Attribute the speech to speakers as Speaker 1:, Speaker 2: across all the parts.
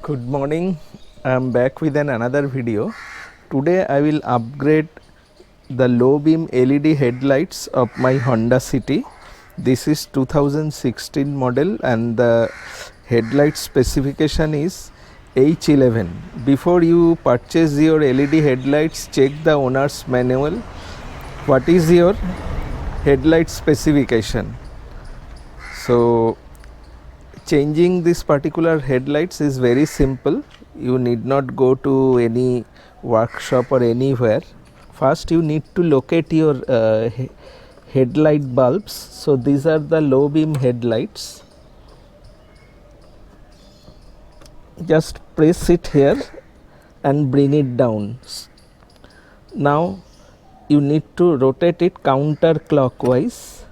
Speaker 1: Good morning. I am back with another video. Today I will upgrade the low beam LED headlights of my Honda City. This is 2016 model and the headlight specification is H11. Before you purchase your LED headlights, check the owner's manual. What is your headlight specification? So changing this particular headlights is very simple. You need not go to any workshop or anywhere. First you need to locate your headlight bulbs. So these are the low beam headlights. Just press it here and bring it down. Now you need to rotate it counterclockwise,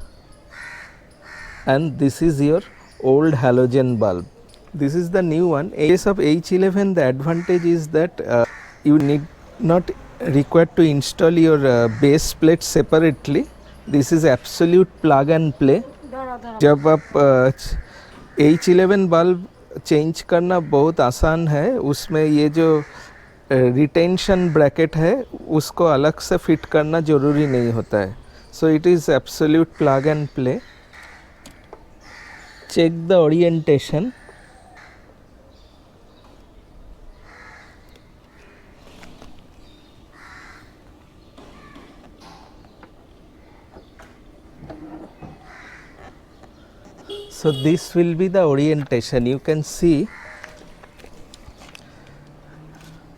Speaker 1: and this is your old halogen bulb. This is the new one. In case of H11, the advantage is that you need not required to install your base plate separately. This is absolute plug and play. जब आप H11 bulb change करना बहुत आसान है, उसमें ये जो retention bracket है उसको अलग से फिट करना ज़रूरी नहीं होता है. So it is absolute plug and play. Check the orientation. So this will be the orientation. You can see,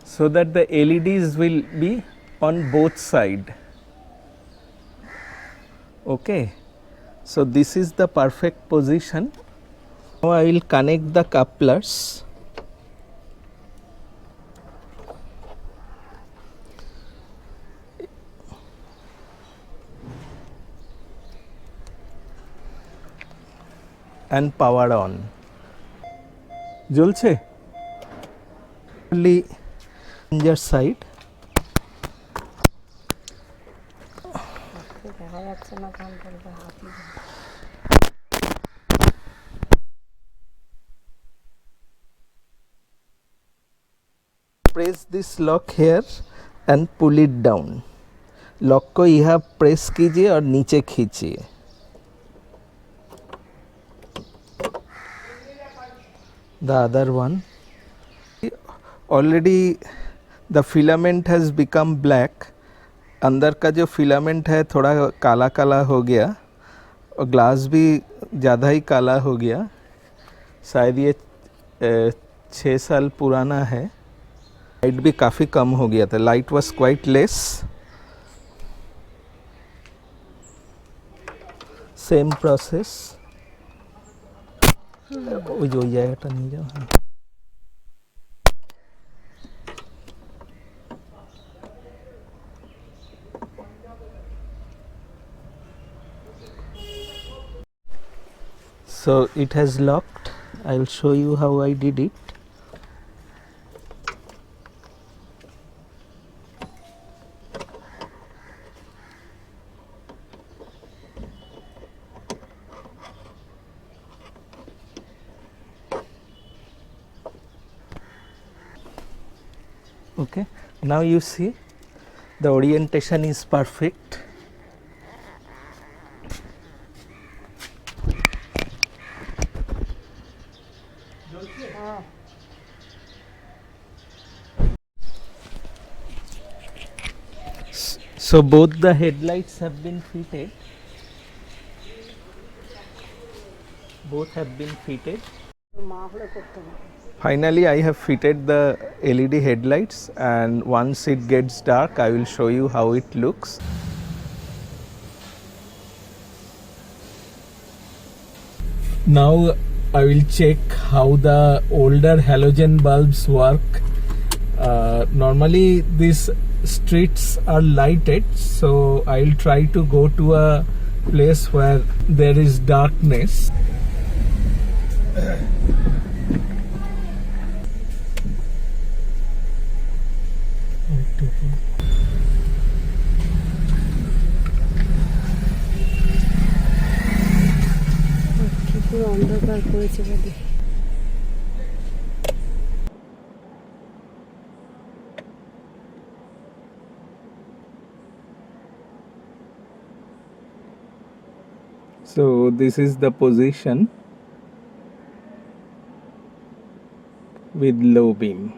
Speaker 1: so that the LEDs will be on both sides. Okay. So this is the perfect position. Now I will connect the couplers. And power on. জ্বলছে? Only passenger side. Press this lock here and pull it down. Lock को यहाँ press कीजिए और नीचे खींचिए. The other one. Already the filament has become black. अंदर का जो filament है थोड़ा काला काला हो गया और ग्लास भी ज़्यादा ही काला हो गया. शायद ये 6 साल पुराना है. लाइट भी काफ़ी कम हो गया था. Light was quite less. Same process. वो जो जाएगा टन जाओ. So it has locked. I will show you how I did it. Okay, now you see the orientation is perfect. So both the headlights have been fitted. Both have been fitted. Finally, I have fitted the LED headlights, and once it gets dark, I will show you how it looks. Now I will check how the older halogen bulbs work. Normally these streets are lighted, so I will try to go to a place where there is darkness. পুরো অন্ধকার করেছে বলে So this is the position with low beam.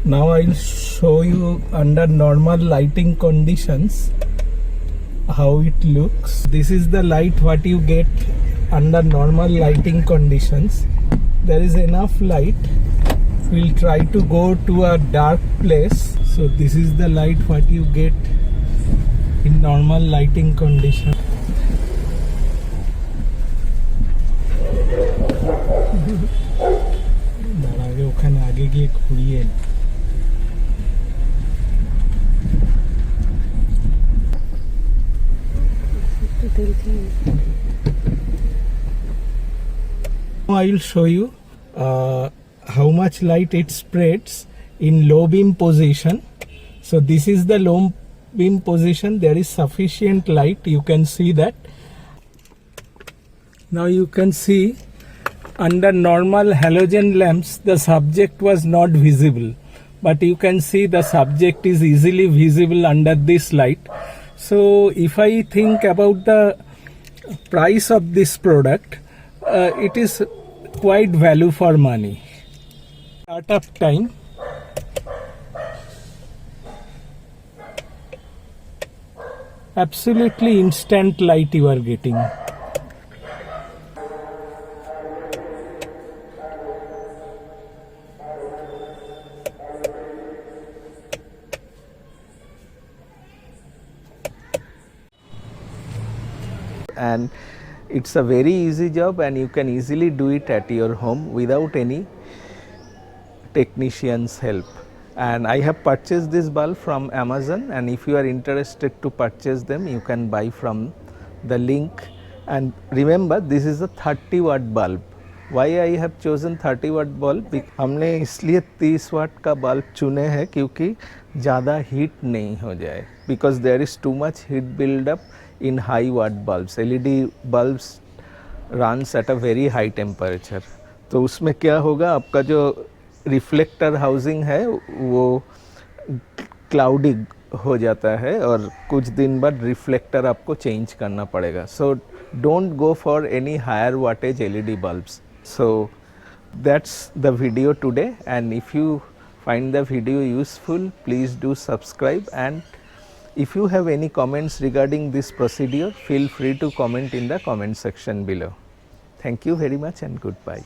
Speaker 1: Now I'll show you under normal lighting conditions how it looks. This is the light what you get under normal lighting conditions. There is enough light. We'll try to go to a dark place. So this is the light what you get in normal lighting condition. ওখানে আগে গিয়ে ঘুরিয়ে I will show you how much light it spreads in low beam position. So this is the low beam position. There is sufficient light, you can see that. Now you can see under normal halogen lamps the subject was not visible, but you can see the subject is easily visible under this light. So if I think about the price of this product, it is quite value for money. Startup time. Absolutely instant light you are getting. And it's a very easy job and you can easily do it at your home without any technician's help. And I have purchased this bulb from Amazon, and if you are interested to purchase them you can buy from the link. And remember, this is a 30 watt bulb. Why I have chosen 30 watt bulb? हमने इसलिए 30 watt का bulb चुने हैं क्योंकि ज़्यादा heat नहीं हो जाए, because there is too much heat build up in high watt bulbs. LED bulbs runs at a very high temperature. तो उसमें क्या होगा, आपका जो रिफ्लेक्टर हाउसिंग है वो क्लाउडी हो जाता है और कुछ दिन बाद रिफ्लेक्टर आपको चेंज करना पड़ेगा. So don't go for any higher wattage LED bulbs. So that's the video today, and if you find the video useful, please do subscribe, and if you have any comments regarding this procedure, feel free to comment in the comment section below. Thank you very much and goodbye.